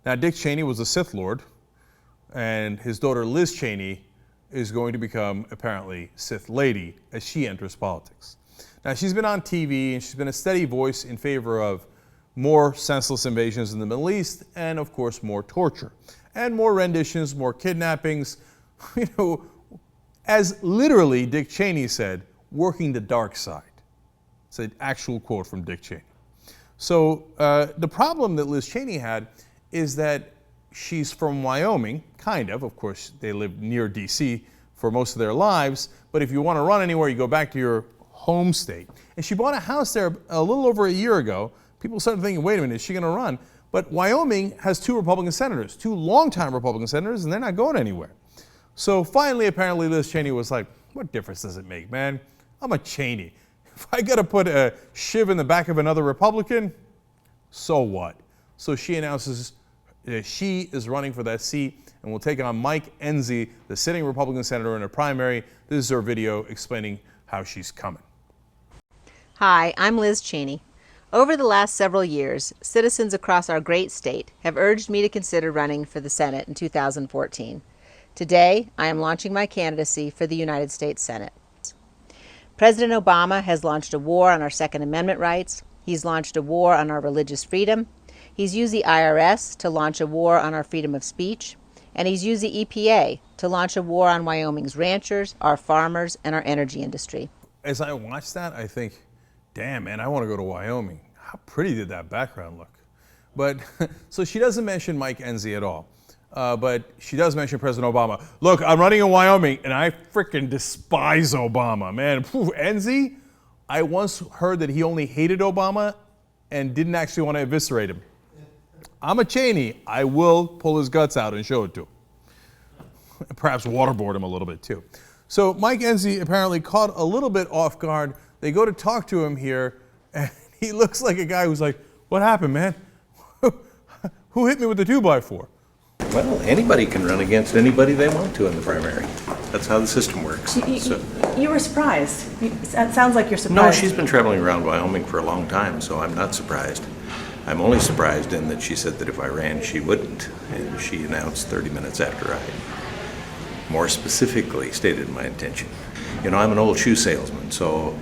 Now, Dick Cheney was a Sith Lord, and his daughter Liz Cheney is going to become, apparently, Sith Lady as she enters politics. Now, she's been on TV, and she's been a steady voice in favor of more senseless invasions in the Middle East, and, of course, more torture, and more renditions, more kidnappings, as literally Dick Cheney said, working the dark side. It's an actual quote from Dick Cheney. So the problem that Liz Cheney had is that she's from Wyoming, kind of. Of course, they live near D.C. for most of their lives. But if you want to run anywhere, you go back to your home state. And she bought a house there a little over a year ago. People started thinking, wait a minute, is she going to run? But Wyoming has 2 Republican senators, 2 longtime Republican senators, and they're not going anywhere. So finally, apparently, Liz Cheney was like, what difference does it make, man? I'm a Cheney. If I got to put a shiv in the back of another Republican, so what? So she announces she is running for that seat and will take on Mike Enzi, the sitting Republican senator, in a primary. This is her video explaining how she's coming. Hi, I'm Liz Cheney. Over the last several years, citizens across our great state have urged me to consider running for the Senate in 2014. Today, I am launching my candidacy for the United States Senate. President Obama has launched a war on our Second Amendment rights. He's launched a war on our religious freedom. He's used the IRS to launch a war on our freedom of speech. And he's used the EPA to launch a war on Wyoming's ranchers, our farmers, and our energy industry. As I watch that, I think, damn, man, I want to go to Wyoming. How pretty did that background look? But so she doesn't mention Mike Enzi at all. But she does mention President Obama. Look, I'm running in Wyoming, and I freaking despise Obama, man. Enzi, I once heard that he only hated Obama and didn't actually want to eviscerate him. I'm a Cheney. I will pull his guts out and show it to him. Perhaps waterboard him a little bit, too. So Mike Enzi apparently caught a little bit off guard. They go to talk to him here, and he looks like a guy who's like, what happened, man? Who hit me with the 2x4? Well, anybody can run against anybody they want to in the primary. That's how the system works. You were surprised. It sounds like you're surprised. No, she's been traveling around Wyoming for a long time, so I'm not surprised. I'm only surprised in that she said that if I ran, she wouldn't. And she announced 30 minutes after I more specifically stated my intention. You know, I'm an old shoe salesman, so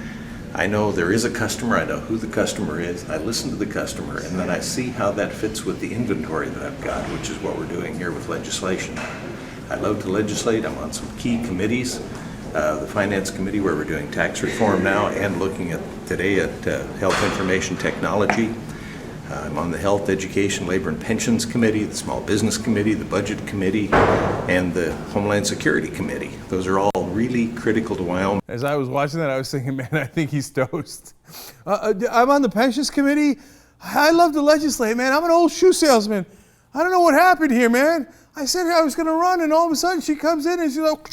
I know there is a customer, I know who the customer is, I listen to the customer, and then I see how that fits with the inventory that I've got, which is what we're doing here with legislation. I love to legislate. I'm on some key committees, the Finance Committee, where we're doing tax reform now, and looking at today at health information technology. I'm on the Health, Education, Labor, and Pensions Committee, the Small Business Committee, the Budget Committee, and the Homeland Security Committee. Those are all really critical to Wyoming. As I was watching that, I was thinking, man, I think he's toast. I'm on the Pensions Committee. I love to legislate, man. I'm an old shoe salesman. I don't know what happened here, man. I said I was going to run, and all of a sudden she comes in and she's like,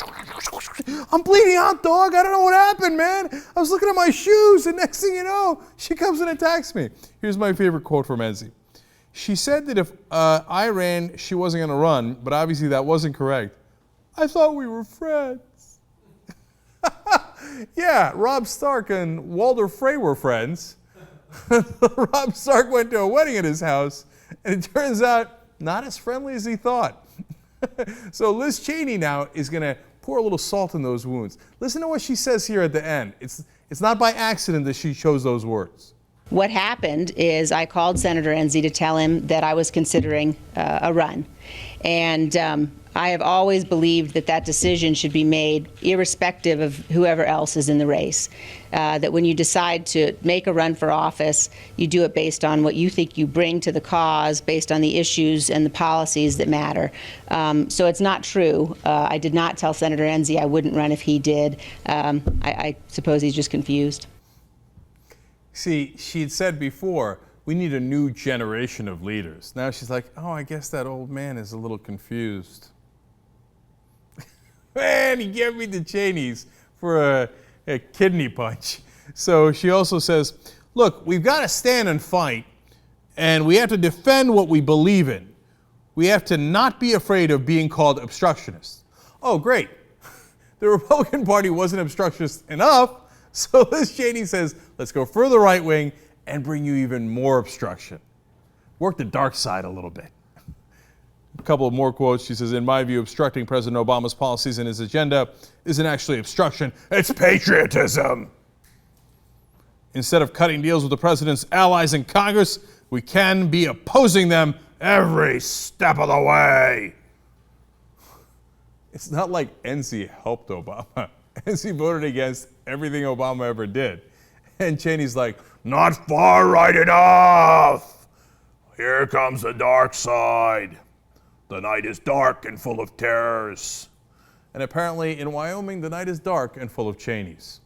I'm bleeding out, dog. I don't know what happened, man. I was looking at my shoes, and next thing you know, she comes and attacks me. Here's my favorite quote from Enzi. She said that if I ran, she wasn't going to run, but obviously that wasn't correct. I thought we were friends. Yeah, Rob Stark and Walter Frey were friends. Rob Stark went to a wedding at his house, and it turns out not as friendly as he thought. So Liz Cheney now is going to pour a little salt in those wounds. Listen to what she says here at the end. It's not by accident that she chose those words. What happened is I called Senator Enzi to tell him that I was considering a run. And I have always believed that that decision should be made irrespective of whoever else is in the race. That when you decide to make a run for office, you do it based on what you think you bring to the cause, based on the issues and the policies that matter. So it's not true. I did not tell Senator Enzi I wouldn't run if he did. I suppose he's just confused. See, she'd said before, we need a new generation of leaders. Now she's like, oh, I guess that old man is a little confused. Man, he gave me the Cheneys for a kidney punch. So she also says, look, we've got to stand and fight, and we have to defend what we believe in. We have to not be afraid of being called obstructionists. Oh, great. The Republican Party wasn't obstructionist enough, so Liz Cheney says, let's go further right wing and bring you even more obstruction. Work the dark side a little bit. A couple of more quotes. She says, in my view, obstructing President Obama's policies and his agenda isn't actually obstruction, it's patriotism. Instead of cutting deals with the president's allies in Congress, we can be opposing them every step of the way. It's not like Enzi helped Obama. Enzi voted against everything Obama ever did. And Cheney's like, not far right enough. Here comes the dark side. The night is dark and full of terrors. And apparently in Wyoming, the night is dark and full of Cheneys.